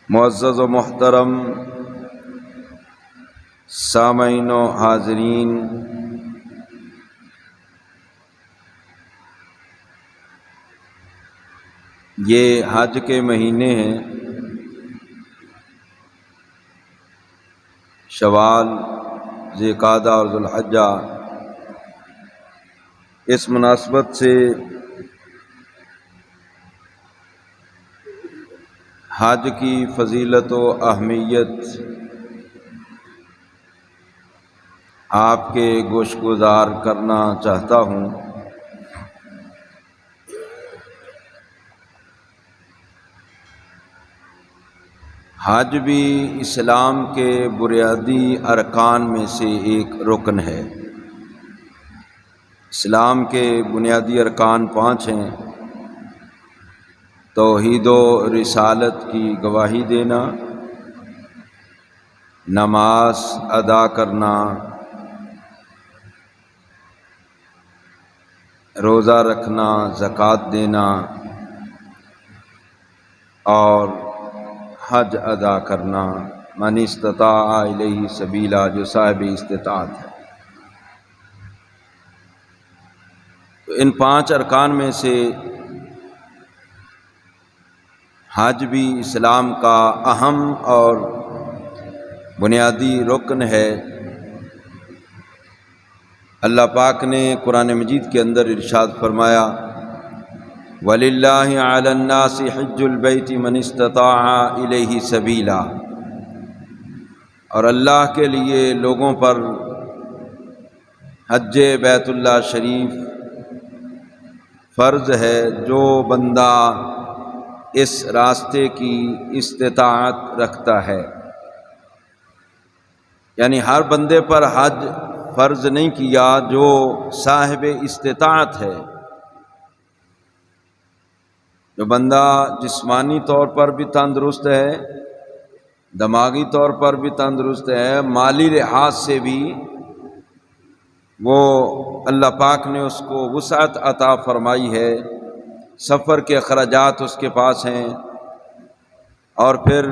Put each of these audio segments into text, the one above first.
معزز و محترم سامعین و حاضرین، یہ حج کے مہینے ہیں، شوال، ذی القعدہ اور ذو الحجہ۔ اس مناسبت سے حج کی فضیلت و اہمیت آپ کے گوش گزار کرنا چاہتا ہوں۔ حج بھی اسلام کے بنیادی ارکان میں سے ایک رکن ہے۔ اسلام کے بنیادی ارکان 5 ہیں: توحید و رسالت کی گواہی دینا، نماز ادا کرنا، روزہ رکھنا، زکوٰۃ دینا اور حج ادا کرنا۔ من استطاع الیہ سبیلا، جو صاحب استطاعت ہے۔ تو ان 5 ارکان میں سے حج بھی اسلام کا اہم اور بنیادی رکن ہے۔ اللہ پاک نے قرآن مجید کے اندر ارشاد فرمایا: وَلِلَّهِ عَلَى النَّاسِ حِجُّ الْبَيْتِ مَنِ اسْتَطَاعَ إِلَيْهِ سَبِيلًا، اور اللہ کے لیے لوگوں پر حج بیت اللہ شریف فرض ہے جو بندہ اس راستے کی استطاعت رکھتا ہے۔ یعنی ہر بندے پر حج فرض نہیں کیا جو صاحب استطاعت ہے، جو بندہ جسمانی طور پر بھی تندرست ہے، دماغی طور پر بھی تندرست ہے، مالی لحاظ سے بھی وہ اللہ پاک نے اس کو وسعت عطا فرمائی ہے، سفر کے اخراجات اس کے پاس ہیں، اور پھر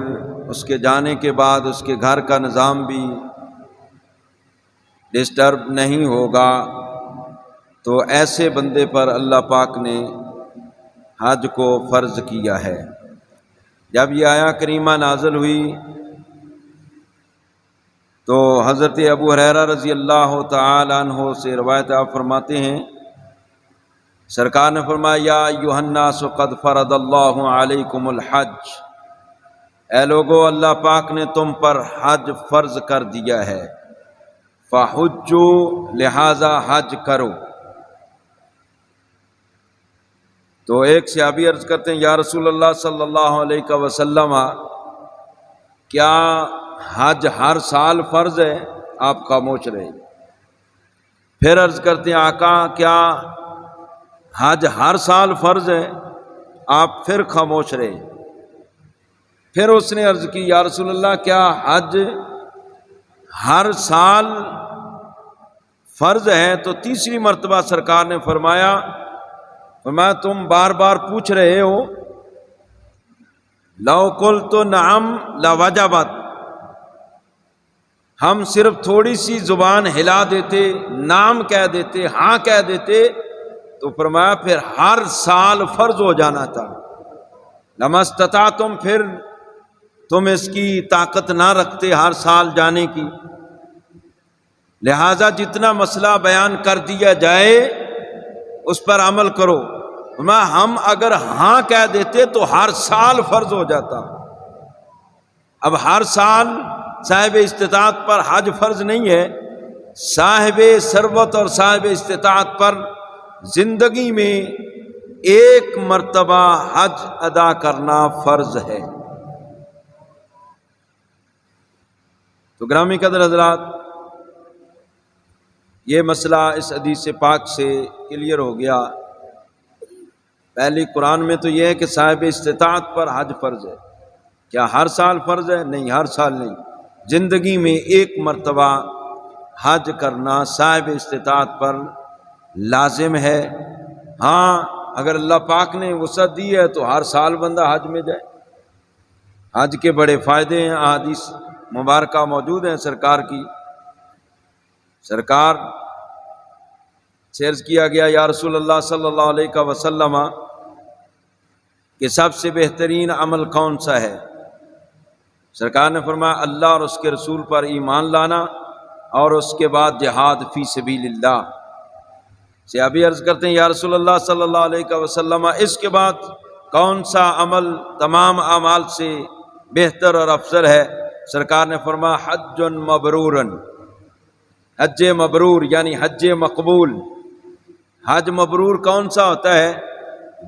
اس کے جانے کے بعد اس کے گھر کا نظام بھی ڈسٹرب نہیں ہوگا۔ تو ایسے بندے پر اللہ پاک نے حج کو فرض کیا ہے۔ جب یہ آیا کریمہ نازل ہوئی تو حضرت ابو ہریرہ رضی اللہ تعالی عنہ سے روایت آپ فرماتے ہیں، سرکار نے فرمایا: یا ایھا الناس قد فرض اللہ علیکم الحج، اے لوگو اللہ پاک نے تم پر حج فرض کر دیا ہے، فحجوا، لہذا حج کرو۔ تو ایک صحابی عرض کرتے ہیں: یا رسول اللہ صلی اللہ علیہ وسلم، کیا حج ہر سال فرض ہے؟ آپ خاموش رہے۔ پھر عرض کرتے ہیں: آقا کیا حج ہر سال فرض ہے؟ آپ پھر خاموش رہے۔ پھر اس نے عرض کی: یا رسول اللہ کیا حج ہر سال فرض ہے؟ تو تیسری مرتبہ سرکار نے فرمایا تم بار بار پوچھ رہے ہو، لو قلت نعم لوجبت، ہم صرف تھوڑی سی زبان ہلا دیتے، نام کہہ دیتے، ہاں کہہ دیتے، تو فرمایا پھر ہر سال فرض ہو جانا تھا۔ لما استطعتم، پھر تم اس کی طاقت نہ رکھتے ہر سال جانے کی، لہذا جتنا مسئلہ بیان کر دیا جائے اس پر عمل کرو۔ ہم اگر ہاں کہہ دیتے تو ہر سال فرض ہو جاتا۔ اب ہر سال صاحب استطاعت پر حج فرض نہیں ہے، صاحب ثروت اور صاحب استطاعت پر زندگی میں ایک مرتبہ حج ادا کرنا فرض ہے۔ تو گرامی قدر حضرات، یہ مسئلہ اس حدیث پاک سے کلیئر ہو گیا۔ پہلی قرآن میں تو یہ ہے کہ صاحب استطاعت پر حج فرض ہے۔ کیا ہر سال فرض ہے؟ نہیں، ہر سال نہیں، زندگی میں ایک مرتبہ حج کرنا صاحب استطاعت پر لازم ہے۔ ہاں، اگر اللہ پاک نے وسعت دی ہے تو ہر سال بندہ حج میں جائے، حج کے بڑے فائدے ہیں، احادیث مبارکہ موجود ہیں سرکار کی۔ سرکار سے عرض کیا گیا یا رسول اللہ صلی اللہ علیہ وسلم کہ سب سے بہترین عمل کون سا ہے؟ سرکار نے فرمایا اللہ اور اس کے رسول پر ایمان لانا اور اس کے بعد جہاد فی سبیل اللہ۔ صحابی عرض کرتے ہیں یا رسول اللہ صلی اللہ علیہ وسلم اس کے بعد کون سا عمل تمام اعمال سے بہتر اور افضل ہے؟ سرکار نے فرمایا حج مبرور، حج مبرور یعنی حج مقبول۔ حج مبرور کون سا ہوتا ہے؟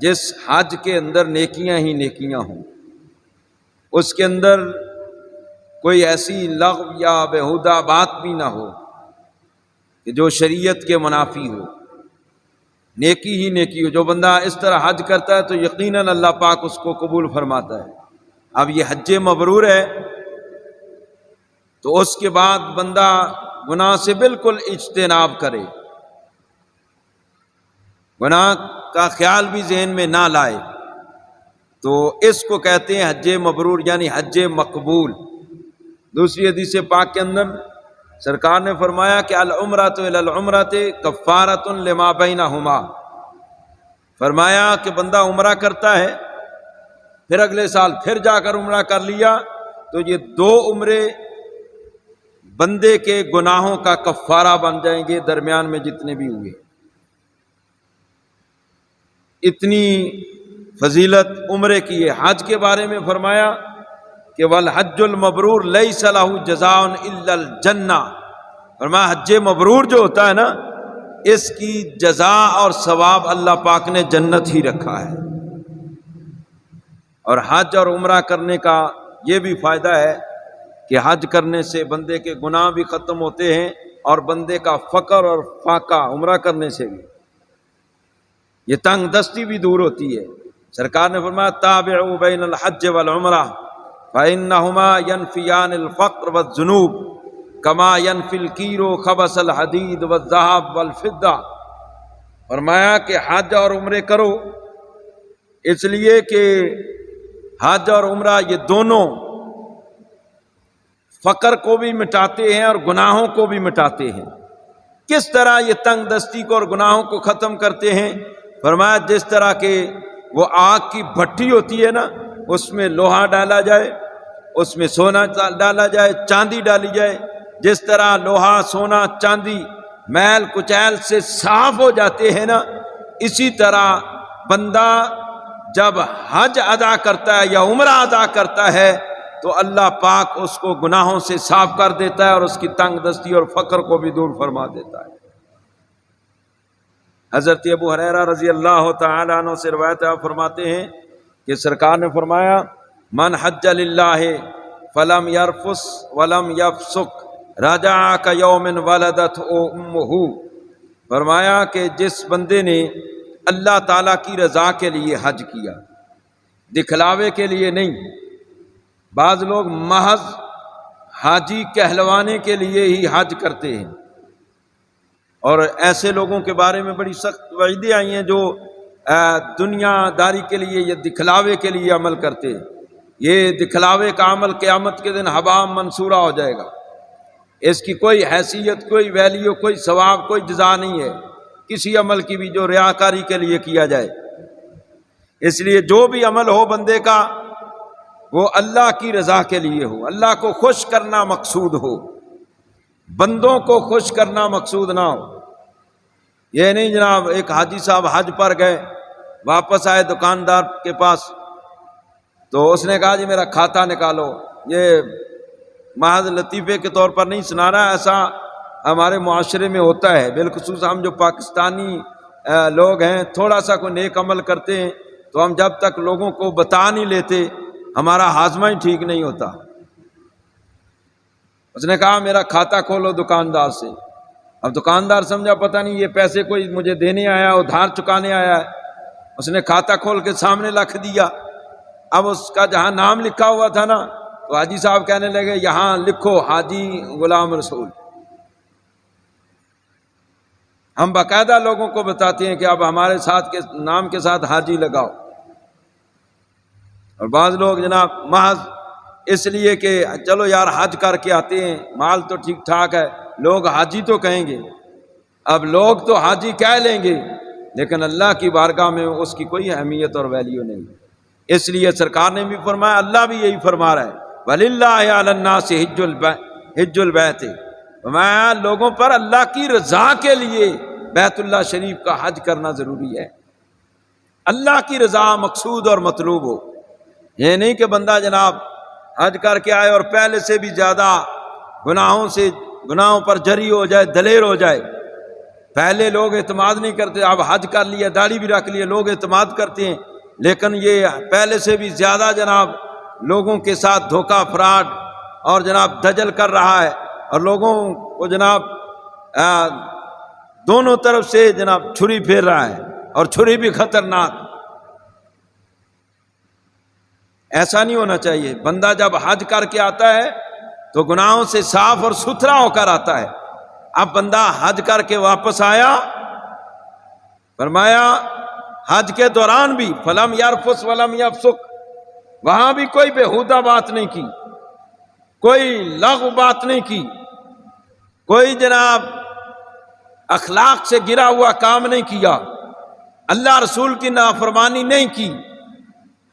جس حج کے اندر نیکیاں ہی نیکیاں ہوں، اس کے اندر کوئی ایسی لغو یا بیہودہ بات بھی نہ ہو کہ جو شریعت کے منافی ہو، نیکی ہی نیکی ہو۔ جو بندہ اس طرح حج کرتا ہے تو یقیناً اللہ پاک اس کو قبول فرماتا ہے۔ اب یہ حج مبرور ہے تو اس کے بعد بندہ گناہ سے بالکل اجتناب کرے، گناہ کا خیال بھی ذہن میں نہ لائے، تو اس کو کہتے ہیں حج مبرور یعنی حج مقبول۔ دوسری حدیث پاک کے اندر سرکار نے فرمایا کہ العمرۃ الی العمرۃ کفارۃ لما بینہما، فرمایا کہ بندہ عمرہ کرتا ہے پھر اگلے سال پھر جا کر عمرہ کر لیا تو یہ دو عمرے بندے کے گناہوں کا کفارہ بن جائیں گے درمیان میں جتنے بھی ہوئے۔ اتنی فضیلت عمرے کی ہے۔ حج کے بارے میں فرمایا کہ والحج المبرور لیس لہ جزاء الا الجنہ، فرمایا حج مبرور جو ہوتا ہے نا اس کی جزا اور ثواب اللہ پاک نے جنت ہی رکھا ہے۔ اور حج اور عمرہ کرنے کا یہ بھی فائدہ ہے کہ حج کرنے سے بندے کے گناہ بھی ختم ہوتے ہیں اور بندے کا فقر اور فاقہ عمرہ کرنے سے بھی، یہ تنگ دستی بھی دور ہوتی ہے۔ سرکار نے فرمایا تابعوا بین الحج والعمرہ فإنہما ینفیان الفقر والذنوب کما ینفی الکیر خبث الحدید والذہب والفضہ، فرمایا کہ حج اور عمرے کرو اس لیے کہ حج اور عمرہ یہ دونوں فقر کو بھی مٹاتے ہیں اور گناہوں کو بھی مٹاتے ہیں۔ کس طرح یہ تنگ دستی کو اور گناہوں کو ختم کرتے ہیں؟ فرمایا جس طرح کہ وہ آگ کی بھٹی ہوتی ہے نا، اس میں لوہا ڈالا جائے، اس میں سونا ڈالا جائے، چاندی ڈالی جائے، جس طرح لوہا سونا چاندی میل کچیل سے صاف ہو جاتے ہیں نا، اسی طرح بندہ جب حج ادا کرتا ہے یا عمرہ ادا کرتا ہے تو اللہ پاک اس کو گناہوں سے صاف کر دیتا ہے اور اس کی تنگ دستی اور فقر کو بھی دور فرما دیتا ہے۔ حضرت ابو ہریرہ رضی اللہ تعالی عنہ سے روایت ہے، فرماتے ہیں کہ سرکار نے فرمایا من حج للہ فلم یرفث ولم یفسق رجع کیوم ولدتہ امہ، فرمایا کہ جس بندے نے اللہ تعالیٰ کی رضا کے لیے حج کیا، دکھلاوے کے لیے نہیں، بعض لوگ محض حاجی کہلوانے کے لیے ہی حج کرتے ہیں، اور ایسے لوگوں کے بارے میں بڑی سخت وعیدیں آئی ہیں جو دنیا داری کے لیے یا دکھلاوے کے لیے عمل کرتے ہیں۔ یہ دکھلاوے کا عمل قیامت کے دن ہباء منصورہ ہو جائے گا، اس کی کوئی حیثیت، کوئی ویلیو، کوئی ثواب، کوئی جزا نہیں ہے کسی عمل کی بھی جو ریاکاری کے لیے کیا جائے۔ اس لیے جو بھی عمل ہو بندے کا وہ اللہ کی رضا کے لیے ہو، اللہ کو خوش کرنا مقصود ہو، بندوں کو خوش کرنا مقصود نہ ہو۔ یہ نہیں جناب ایک حاجی صاحب حج پر گئے، واپس آئے دکاندار کے پاس تو اس نے کہا جی میرا کھاتا نکالو۔ یہ محض لطیفے کے طور پر نہیں سنا رہا، ایسا ہمارے معاشرے میں ہوتا ہے، بالخصوص ہم جو پاکستانی لوگ ہیں تھوڑا سا کوئی نیک عمل کرتے ہیں تو ہم جب تک لوگوں کو بتا نہیں لیتے ہمارا ہاضمہ ہی ٹھیک نہیں ہوتا۔ اس نے کہا میرا کھاتا کھولو دکاندار سے۔ اب دکاندار سمجھا پتہ نہیں یہ پیسے کوئی مجھے دینے آیا، ادھار چکانے آیا ہے، اس نے کھاتا کھول کے سامنے رکھ دیا۔ اب اس کا جہاں نام لکھا ہوا تھا نا تو حاجی صاحب کہنے لگے یہاں لکھو حاجی غلام رسول۔ ہم باقاعدہ لوگوں کو بتاتے ہیں کہ اب ہمارے ساتھ کے نام کے ساتھ حاجی لگاؤ، اور بعض لوگ جناب محض اس لیے کہ چلو یار حج کر کے آتے ہیں، مال تو ٹھیک ٹھاک ہے، لوگ حاجی تو کہیں گے۔ اب لوگ تو حاجی کہہ لیں گے، لیکن اللہ کی بارگاہ میں اس کی کوئی اہمیت اور ویلیو نہیں۔ اس لیے سرکار نے بھی فرمایا، اللہ بھی یہی فرما رہا ہے، وَلِلَّهِ عَلَى النَّاسِ حِجُّ الْبَيْتِ، فرمایا لوگوں پر اللہ کی رضا کے لیے بیت اللہ شریف کا حج کرنا ضروری ہے۔ اللہ کی رضا مقصود اور مطلوب ہو، یہ نہیں کہ بندہ جناب حج کر کے آئے اور پہلے سے بھی زیادہ گناہوں پر جری ہو جائے، دلیر ہو جائے۔ پہلے لوگ اعتماد نہیں کرتے، اب حج کر لیا، داڑھی بھی رکھ لیے، لوگ اعتماد کرتے ہیں، لیکن یہ پہلے سے بھی زیادہ جناب لوگوں کے ساتھ دھوکہ فراڈ اور جناب دجل کر رہا ہے، اور لوگوں کو جناب دونوں طرف سے جناب چھری پھیر رہا ہے، اور چھری بھی خطرناک۔ ایسا نہیں ہونا چاہیے۔ بندہ جب حج کر کے آتا ہے تو گناہوں سے صاف اور ستھرا ہو کر آتا ہے۔ اب بندہ حج کر کے واپس آیا، فرمایا حج کے دوران بھی فلم یرفس ولم یفسق، وہاں بھی کوئی بےہودہ بات نہیں کی، کوئی لغو بات نہیں کی، کوئی جناب اخلاق سے گرا ہوا کام نہیں کیا، اللہ رسول کی نافرمانی نہیں کی۔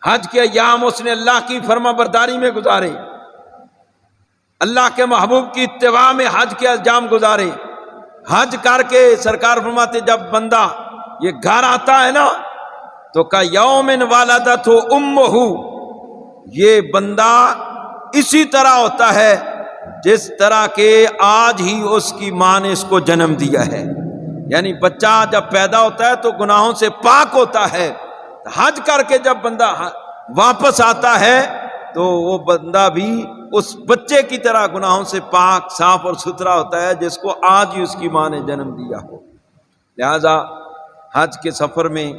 حج کے ایام اس نے اللہ کی فرما برداری میں گزارے، اللہ کے محبوب کی اتباع میں حج کے ایام گزارے۔ حج کر کے سرکار فرماتے جب بندہ یہ گھر آتا ہے نا تو کا یوم والدت امہ، یہ بندہ اسی طرح ہوتا ہے جس طرح کہ آج ہی اس کی ماں نے اس کو جنم دیا ہے۔ یعنی بچہ جب پیدا ہوتا ہے تو گناہوں سے پاک ہوتا ہے، حج کر کے جب بندہ واپس آتا ہے تو وہ بندہ بھی اس بچے کی طرح گناہوں سے پاک، صاف اور ستھرا ہوتا ہے جس کو آج ہی اس کی ماں نے جنم دیا ہو۔ لہذا حج کے سفر میں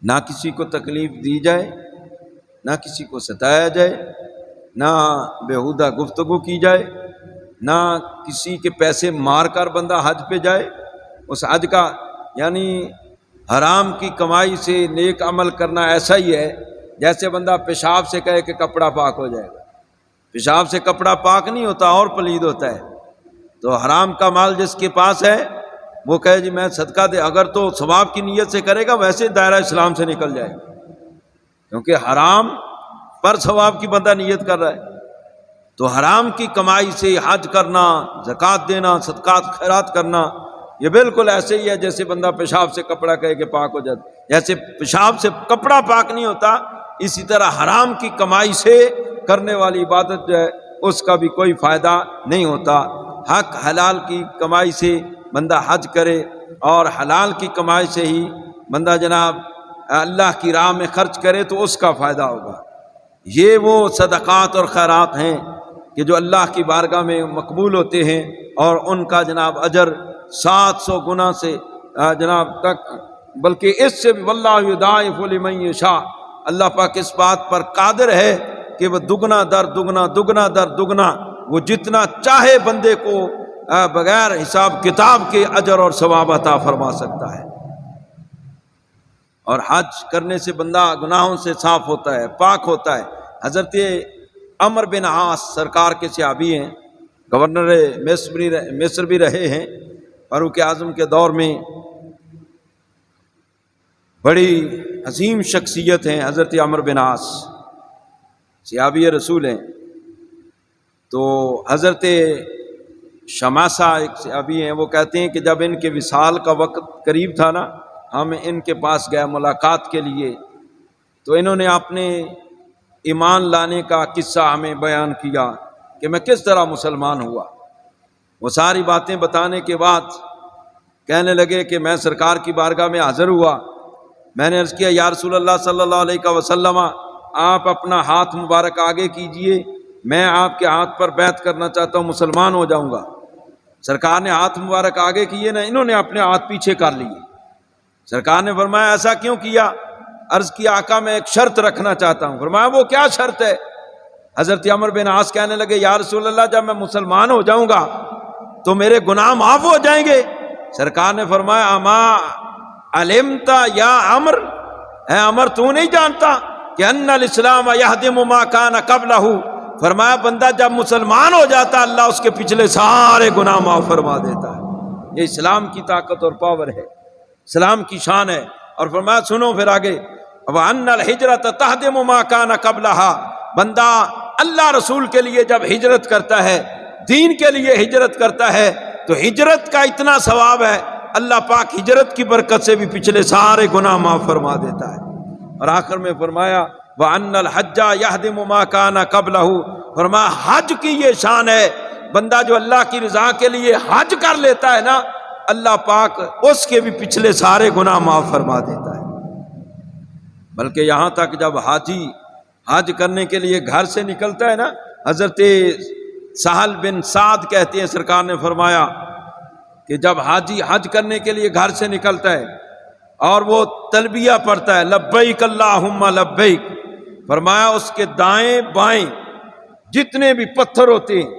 نہ کسی کو تکلیف دی جائے، نہ کسی کو ستایا جائے، نہ بیہودہ گفتگو کی جائے، نہ کسی کے پیسے مار کر بندہ حج پہ جائے۔ اس حج کا یعنی حرام کی کمائی سے نیک عمل کرنا ایسا ہی ہے جیسے بندہ پیشاب سے کہے کہ کپڑا پاک ہو جائے گا۔ پیشاب سے کپڑا پاک نہیں ہوتا، اور پلید ہوتا ہے۔ تو حرام کا مال جس کے پاس ہے وہ کہے جی میں صدقہ دے، اگر تو ثواب کی نیت سے کرے گا ویسے دائرہ اسلام سے نکل جائے گا، کیونکہ حرام پر ثواب کی بندہ نیت کر رہا ہے۔ تو حرام کی کمائی سے حج کرنا، زکوٰۃ دینا، صدقات خیرات کرنا، یہ بالکل ایسے ہی ہے جیسے بندہ پیشاب سے کپڑا کہے کہ پاک ہو جاتا۔ جیسے پیشاب سے کپڑا پاک نہیں ہوتا، اسی طرح حرام کی کمائی سے کرنے والی عبادت جو ہے اس کا بھی کوئی فائدہ نہیں ہوتا۔ حق حلال کی کمائی سے بندہ حج کرے اور حلال کی کمائی سے ہی بندہ جناب اللہ کی راہ میں خرچ کرے تو اس کا فائدہ ہوگا۔ یہ وہ صدقات اور خیرات ہیں کہ جو اللہ کی بارگاہ میں مقبول ہوتے ہیں، اور ان کا جناب اجر 700 گنا سے جناب تک، بلکہ اس سے بھی واللہ یضاعف لمن یشاء، اللہ پاک اس بات پر قادر ہے کہ وہ دگنا در دگنا، دگنا در دگنا، وہ جتنا چاہے بندے کو بغیر حساب کتاب کے اجر اور ثواب عطا فرما سکتا ہے۔ اور حج کرنے سے بندہ گناہوں سے صاف ہوتا ہے، پاک ہوتا ہے۔ حضرت عمر بن عاص سرکار کے صحابی ہیں، گورنر مصر بھی رہے ہیں، فاروق اعظم کے دور میں بڑی عظیم شخصیت ہیں حضرت عمر بن عاص، صحابی رسول ہیں۔ تو حضرت شماسہ ایک صحابی ہیں، وہ کہتے ہیں کہ جب ان کے وصال کا وقت قریب تھا نا، ہم ان کے پاس گئے ملاقات کے لیے، تو انہوں نے اپنے ایمان لانے کا قصہ ہمیں بیان کیا کہ میں کس طرح مسلمان ہوا۔ وہ ساری باتیں بتانے کے بعد کہنے لگے کہ میں سرکار کی بارگاہ میں حاضر ہوا، میں نے عرض کیا یا رسول اللہ صلی اللہ علیہ وسلم، آپ اپنا ہاتھ مبارک آگے کیجئے، میں آپ کے ہاتھ پر بیعت کرنا چاہتا ہوں، مسلمان ہو جاؤں گا۔ سرکار نے ہاتھ مبارک آگے کیے نا، انہوں نے اپنے ہاتھ پیچھے کر لیے۔ سرکار نے فرمایا ایسا کیوں کیا؟ عرض کیا آقا میں ایک شرط رکھنا چاہتا ہوں۔ فرمایا وہ کیا شرط ہے؟ حضرت عمر بن عاص کہنے لگے یا رسول اللہ جب میں مسلمان ہو جاؤں گا تو میرے گناہ معاف ہو جائیں گے؟ سرکار نے فرمایا اما علمتا یا عمر، اے عمر تو نہیں جانتا کہ ان الاسلام یہدم ما کان قبلہ، فرمایا بندہ جب مسلمان ہو جاتا ہے اللہ اس کے پچھلے سارے گناہ معاف فرما دیتا ہے۔ یہ اسلام کی طاقت اور پاور ہے، اسلام کی شان ہے۔ اور فرمایا سنو پھر آگے، وَأَنَّ الْحِجْرَةَ تَهْدِمُ مَا كَانَ قَبْلَهَا، بندہ اللہ رسول کے لیے جب ہجرت کرتا ہے، دین کے لیے ہجرت کرتا ہے، تو ہجرت کا اتنا ثواب ہے اللہ پاک ہجرت کی برکت سے بھی پچھلے سارے گناہ معاف فرما دیتا ہے۔ اور آخر میں فرمایا وَأَنَّ الْحَجَّ يَهْدِمُ مَا كَانَ قَبْلَهُ، فرمایا حج کی یہ شان ہے، بندہ جو اللہ کی رضا کے لیے حج کر لیتا ہے نا، اللہ پاک اس کے بھی پچھلے سارے گناہ معاف فرما دیتا ہے۔ بلکہ یہاں تک جب حاجی حج کرنے کے لیے گھر سے نکلتا ہے نا، حضرت سہل بن سعد کہتے ہیں سرکار نے فرمایا کہ جب حاجی حج کرنے کے لیے گھر سے نکلتا ہے اور وہ تلبیہ پڑھتا ہے لبیک اللہم لبیک، فرمایا اس کے دائیں بائیں جتنے بھی پتھر ہوتے ہیں،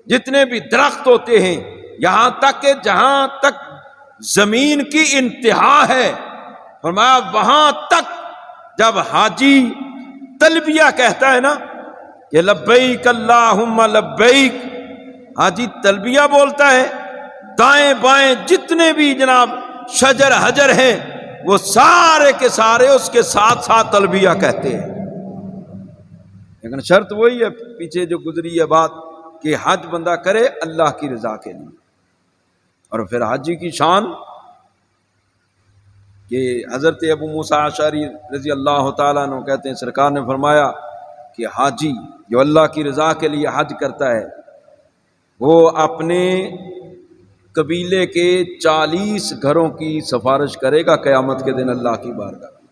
جتنے بھی درخت ہوتے ہیں، یہاں تک کہ جہاں تک زمین کی انتہا ہے، فرمایا وہاں تک جب حاجی تلبیہ کہتا ہے نا کہ لبیک اللہم لبیک، حاجی تلبیہ بولتا ہے، دائیں بائیں جتنے بھی جناب شجر حجر ہیں وہ سارے کے سارے اس کے ساتھ ساتھ تلبیہ کہتے ہیں۔ لیکن شرط وہی ہے پیچھے جو گزری ہے بات کہ حج بندہ کرے اللہ کی رضا کے لیے۔ اور پھر حج کی شان کہ حضرت ابو موسیٰ اشعری رضی اللہ تعالیٰ عنہ کہتے ہیں سرکار نے فرمایا کہ حاجی جو اللہ کی رضا کے لیے حج کرتا ہے وہ اپنے قبیلے کے 40 گھروں کی سفارش کرے گا قیامت کے دن اللہ کی بارگاہ میں۔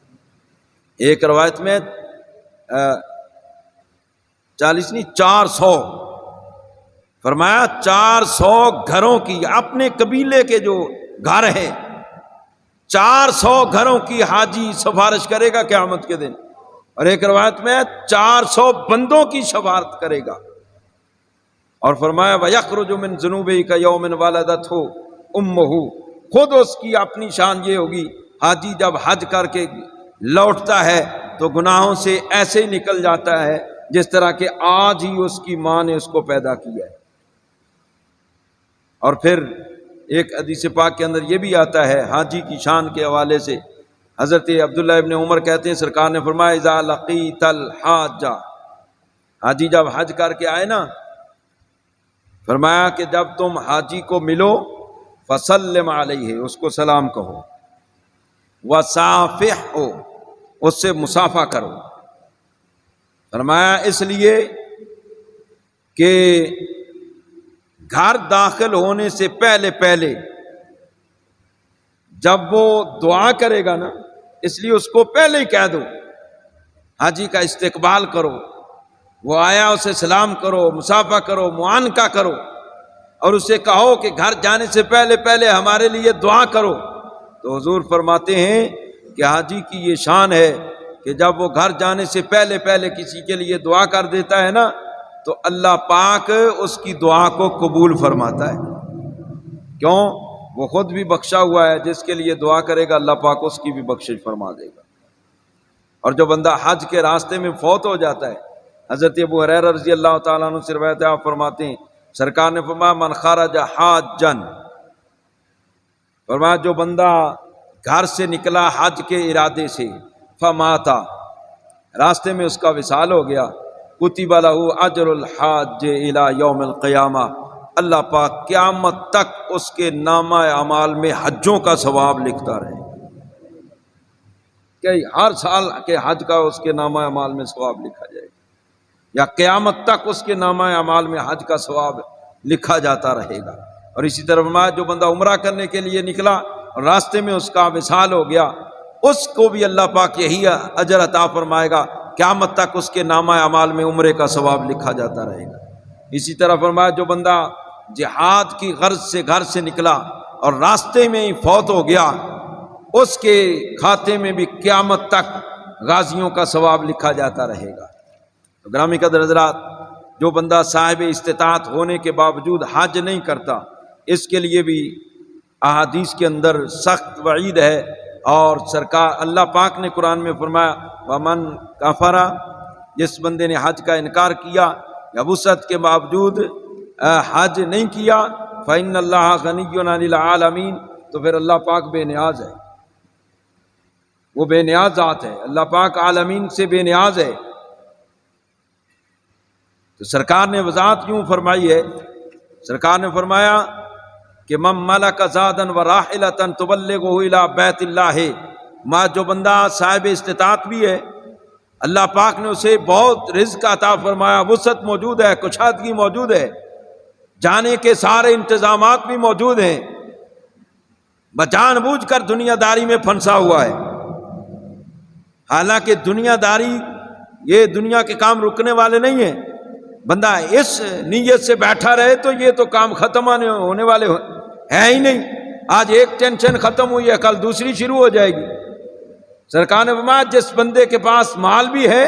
ایک روایت میں 40 نہیں 400، فرمایا 400 گھروں کی، اپنے قبیلے کے جو گھر ہیں 400 گھروں کی حاجی سفارش کرے گا قیامت کے دن۔ اور ایک روایت میں 400 بندوں کی شفاعت کرے گا۔ اور فرمایا وَيَخْرُجُ مِن ذُنُوبِهِ كَيَوْمٍ وَلَدَتْهُ أُمُّهُ، خود اس کی اپنی شان یہ ہوگی، حاجی جب حج کر کے لوٹتا ہے تو گناہوں سے ایسے ہی نکل جاتا ہے جس طرح کہ آج ہی اس کی ماں نے اس کو پیدا کیا ہے۔ اور پھر ایک حدیث پاک کے اندر یہ بھی آتا ہے حاجی کی شان کے حوالے سے، حضرت عبداللہ ابن عمر کہتے ہیں سرکار نے فرمایا اذا لقیت الحاج، حاجی جب حج کر کے آئے نا، فرمایا کہ جب تم حاجی کو ملو فسلم علیہ، اس کو سلام کہو، وصافحہ، اس سے مصافحہ کرو۔ فرمایا اس لیے کہ گھر داخل ہونے سے پہلے پہلے جب وہ دعا کرے گا نا، اس لیے اس کو پہلے ہی کہہ دو حاجی کا استقبال کرو، وہ آیا اسے سلام کرو، مصافحہ کرو، معانقہ کرو، اور اسے کہو کہ گھر جانے سے پہلے پہلے ہمارے لیے دعا کرو۔ تو حضور فرماتے ہیں کہ حاجی کی یہ شان ہے کہ جب وہ گھر جانے سے پہلے پہلے کسی کے لیے دعا کر دیتا ہے نا تو اللہ پاک اس کی دعا کو قبول فرماتا ہے۔ کیوں؟ وہ خود بھی بخشا ہوا ہے، جس کے لیے دعا کرے گا اللہ پاک اس کی بھی بخشش فرما دے گا۔ اور جو بندہ حج کے راستے میں فوت ہو جاتا ہے، حضرت ابو ہریرہ رضی اللہ تعالیٰ عنہ سے روایت ہے، آپ فرماتے ہیں سرکار نے فرمایا من خرج حاجا، فرمایا جو بندہ گھر سے نکلا حج کے ارادے سے، فماتا، راستے میں اس کا وصال ہو گیا، کتب لہ اجر الحاج الی یوم القیامہ، اللہ پاک قیامت تک اس کے نامہ اعمال میں حجوں کا ثواب لکھتا رہے کہ ہر سال کے حج کا اس کے نامہ اعمال میں ثواب لکھا جائے گا، یا قیامت تک اس کے نامہ اعمال میں حج کا ثواب لکھا جاتا رہے گا۔ اور اسی طرح فرمایا جو بندہ عمرہ کرنے کے لیے نکلا اور راستے میں اس کا وصال ہو گیا، اس کو بھی اللہ پاک یہی اجر عطا فرمائے گا، قیامت تک اس کے نامہ اعمال میں عمرے کا ثواب لکھا جاتا رہے گا۔ اسی طرح فرمایا جو بندہ جہاد کی غرض سے گھر سے نکلا اور راستے میں ہی فوت ہو گیا، اس کے کھاتے میں بھی قیامت تک غازیوں کا ثواب لکھا جاتا رہے گا۔ تو گرامی قدر حضرات، جو بندہ صاحب استطاعت ہونے کے باوجود حج نہیں کرتا، اس کے لیے بھی احادیث کے اندر سخت وعید ہے اور سرکار اللہ پاک نے قرآن میں فرمایا ومن کفر، جس بندے نے حج کا انکار کیا یا وسعت کے باوجود حج نہیں کیا، فإن اللہ غنی عن العالمین، تو پھر اللہ پاک بے نیاز ہے، وہ بے نیاز ذات ہے، اللہ پاک عالمین سے بے نیاز ہے۔ تو سرکار نے وضاحت یوں فرمائی ہے، سرکار نے فرمایا کہ من ملک زادا وراحلۃ تبلغہ الی بیت اللہ، ما جو بندہ صاحب استطاعت بھی ہے، اللہ پاک نے اسے بہت رزق عطا فرمایا، وسعت موجود ہے، کشادگی موجود ہے، جانے کے سارے انتظامات بھی موجود ہیں، بجان بوجھ کر دنیا داری میں پھنسا ہوا ہے۔ حالانکہ دنیا داری، یہ دنیا کے کام رکنے والے نہیں ہیں، بندہ اس نیت سے بیٹھا رہے تو یہ تو کام ختم ہونے والے ہیں ہی نہیں۔ آج ایک ٹینشن ختم ہوئی ہے، کل دوسری شروع ہو جائے گی۔ سرکار نے فرمایا جس بندے کے پاس مال بھی ہے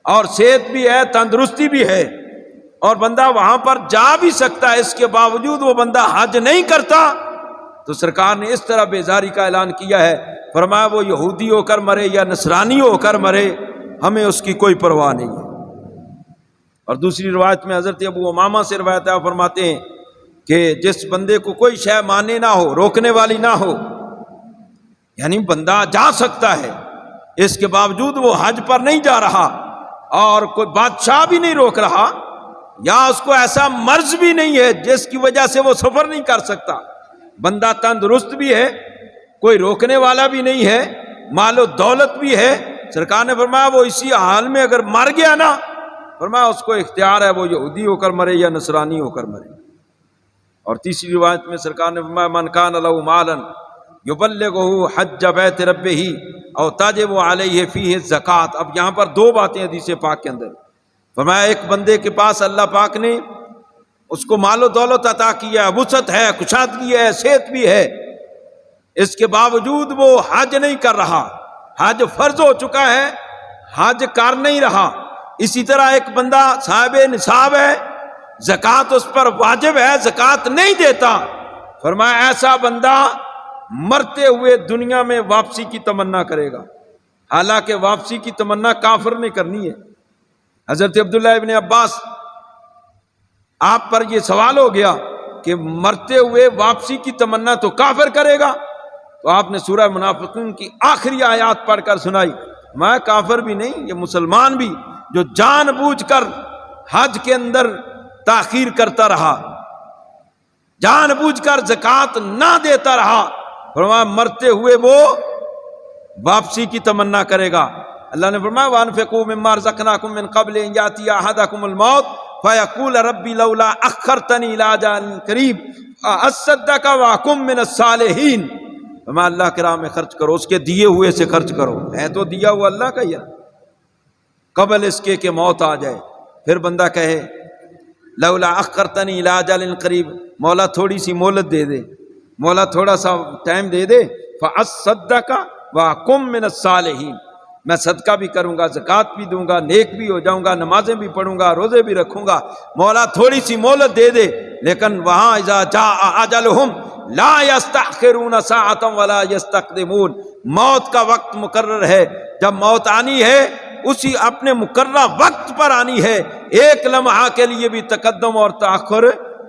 اور صحت بھی ہے، تندرستی بھی ہے، اور بندہ وہاں پر جا بھی سکتا ہے، اس کے باوجود وہ بندہ حج نہیں کرتا، تو سرکار نے اس طرح بیزاری کا اعلان کیا ہے، فرمایا وہ یہودی ہو کر مرے یا نصرانی ہو کر مرے، ہمیں اس کی کوئی پرواہ نہیں ہے۔ اور دوسری روایت میں حضرت ابو امامہ سے روایت ہے، فرماتے ہیں کہ جس بندے کو کوئی شے مانے نہ ہو، روکنے والی نہ ہو، یعنی بندہ جا سکتا ہے، اس کے باوجود وہ حج پر نہیں جا رہا، اور کوئی بادشاہ بھی نہیں روک رہا، یا اس کو ایسا مرض بھی نہیں ہے جس کی وجہ سے وہ سفر نہیں کر سکتا، بندہ تندرست بھی ہے، کوئی روکنے والا بھی نہیں ہے، مال و دولت بھی ہے، سرکار نے فرمایا وہ اسی حال میں اگر مر گیا نا، فرمایا اس کو اختیار ہے وہ یہودی ہو کر مرے یا نصرانی ہو کر مرے۔ اور تیسری روایت میں سرکار نے فرمایا من کان لہ مالا یبلغہ حج بیت ربہ او تجب علیہ فیہ الزکوٰۃ۔ اب یہاں پر دو باتیں حدیث پاک کے اندر، فرمایا ایک بندے کے پاس اللہ پاک نے اس کو مال و دولت عطا کیا ہے، وسعت ہے، کشادگی ہے، صحت بھی ہے، اس کے باوجود وہ حج نہیں کر رہا، حج فرض ہو چکا ہے، حج کر نہیں رہا۔ اسی طرح ایک بندہ صاحب نصاب ہے، زکوٰۃ اس پر واجب ہے، زکوٰۃ نہیں دیتا، فرمایا ایسا بندہ مرتے ہوئے دنیا میں واپسی کی تمنا کرے گا، حالانکہ واپسی کی تمنا کافر نے کرنی ہے۔ حضرت عبداللہ ابن عباس، آپ پر یہ سوال ہو گیا کہ مرتے ہوئے واپسی کی تمنا تو کافر کرے گا، تو آپ نے سورہ منافقون کی آخری آیات پڑھ کر سنائی، میں کافر بھی نہیں، یہ مسلمان بھی جو جان بوجھ کر حج کے اندر تاخیر کرتا رہا، جان بوجھ کر زکوٰۃ نہ دیتا رہا، فرمایا مرتے ہوئے وہ واپسی کی تمنا کرے گا۔ اللہ نے فرمایا وَأَنفِقُوا مِمَّا رَزَقْنَاكُم مِّن قَبْلِ أَن يَأْتِيَ أَحَدَكُمُ الْمَوْتُ فَيَقُولَ رَبِّ لَوْلَا أَخَّرْتَنِي إِلَىٰ أَجَلٍ قَرِيبٍ فَأَصَّدَّقَ وَأَكُن مِّنَ الصَّالِحِينَ۔ فرمایا اللہ کی راہ میں خرچ کرو، اس کے دیے ہوئے سے خرچ کرو، ہے تو دیا ہوا اللہ کا ہی ہے، قبل اس کے کہ موت آ جائے۔ پھر بندہ کہے لولا اخرتنی الی اجل قریب، مولا تھوڑی سی مہلت دے دے، مولا تھوڑا سا ٹائم دے دے، فاصدق واکم من الصالحین، میں صدقہ بھی کروں گا، زکوٰۃ بھی دوں گا، نیک بھی ہو جاؤں گا، نمازیں بھی پڑھوں گا، روزے بھی رکھوں گا، مولا تھوڑی سی مہلت دے دے۔ لیکن وہاں اذا جاء اجلہم لا یستأخرون ساعۃ ولا یستقدمون، موت کا وقت مقرر ہے، جب موت آنی ہے اسی اپنے مقررہ وقت پر آنی ہے، ایک لمحہ کے لیے بھی تقدم اور تاخر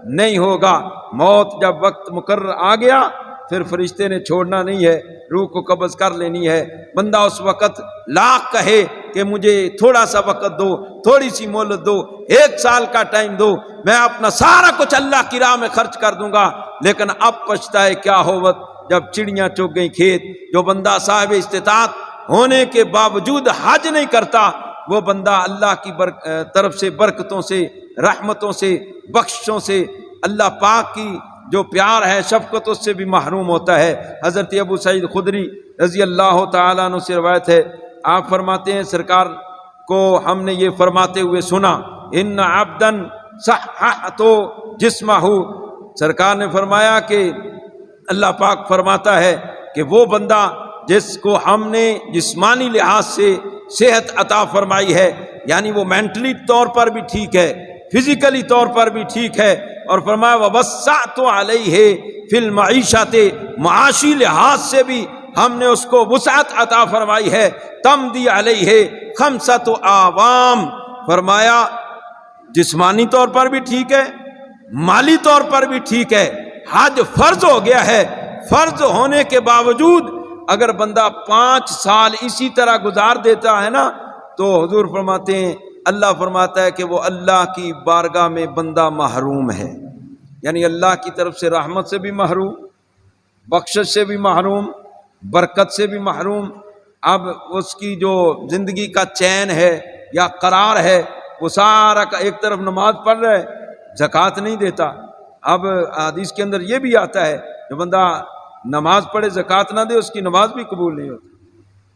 نہیں ہوگا۔ موت جب وقت مقرر آ گیا پھر فرشتے نے چھوڑنا نہیں ہے، روح کو قبض کر لینی ہے۔ بندہ اس وقت لاکھ کہے کہ مجھے تھوڑا سا وقت دو، تھوڑی سی مہلت دو، 1 سال کا ٹائم دو، میں اپنا سارا کچھ اللہ کی راہ میں خرچ کر دوں گا، لیکن اب پچھتائے کیا ہوت جب چڑیاں چگ گئیں کھیت۔ جو بندہ صاحب استطاعت ہونے کے باوجود حج نہیں کرتا، وہ بندہ اللہ کی طرف سے برکتوں سے، رحمتوں سے، بخشوں سے، اللہ پاک کی جو پیار ہے، شفقت، اس سے بھی محروم ہوتا ہے۔ حضرت ابو سعید خدری رضی اللہ تعالیٰ عنہ سے روایت ہے، آپ فرماتے ہیں سرکار کو ہم نے یہ فرماتے ہوئے سنا، ان عبدن صححت جسمہ، سرکار نے فرمایا کہ اللہ پاک فرماتا ہے کہ وہ بندہ جس کو ہم نے جسمانی لحاظ سے صحت عطا فرمائی ہے، یعنی وہ مینٹلی طور پر بھی ٹھیک ہے، فزیکلی طور پر بھی ٹھیک ہے، اور فرمایا وَوَسَّعْتُ عَلَيْهِ فِي الْمَعِيشَةِ، معاشی لحاظ سے بھی ہم نے اس کو وسعت عطا فرمائی ہے. تمدی علیہ خمسۃ اعوام، فرمایا جسمانی طور پر بھی ٹھیک ہے، مالی طور پر بھی ٹھیک ہے. حج فرض ہو گیا ہے، فرض ہونے کے باوجود اگر بندہ 5 سال اسی طرح گزار دیتا ہے نا، تو حضور فرماتے ہیں، اللہ فرماتا ہے کہ وہ اللہ کی بارگاہ میں بندہ محروم ہے. یعنی اللہ کی طرف سے رحمت سے بھی محروم، بخشش سے بھی محروم، برکت سے بھی محروم. اب اس کی جو زندگی کا چین ہے یا قرار ہے وہ سارا کا ایک طرف نماز پڑھ رہا ہے، زکوٰۃ نہیں دیتا. اب حدیث کے اندر یہ بھی آتا ہے جو بندہ نماز پڑھے زکوٰۃ نہ دے اس کی نماز بھی قبول نہیں ہوتی،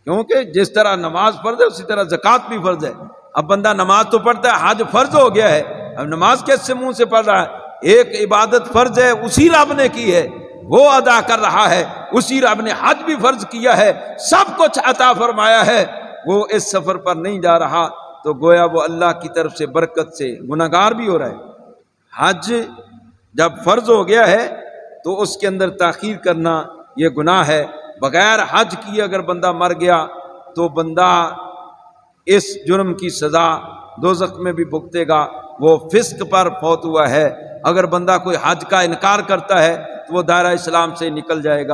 کیونکہ جس طرح نماز فرض ہے اسی طرح زکوٰۃ بھی فرض ہے. اب بندہ نماز تو پڑھتا ہے، حج فرض ہو گیا ہے، اب نماز کیسے منہ سے پڑھ رہا ہے؟ ایک عبادت فرض ہے اسی رب نے کی ہے وہ ادا کر رہا ہے، اسی رب نے حج بھی فرض کیا ہے، سب کچھ عطا فرمایا ہے، وہ اس سفر پر نہیں جا رہا تو گویا وہ اللہ کی طرف سے برکت سے گناہگار بھی ہو رہا ہے. حج جب فرض ہو گیا ہے تو اس کے اندر تاخیر کرنا یہ گناہ ہے. بغیر حج کیے اگر بندہ مر گیا تو بندہ اس جرم کی سزا دوزخ میں بھی بھگتے گا، وہ فسق پر فوت ہوا ہے. اگر بندہ کوئی حج کا انکار کرتا ہے تو وہ دائرہ اسلام سے نکل جائے گا.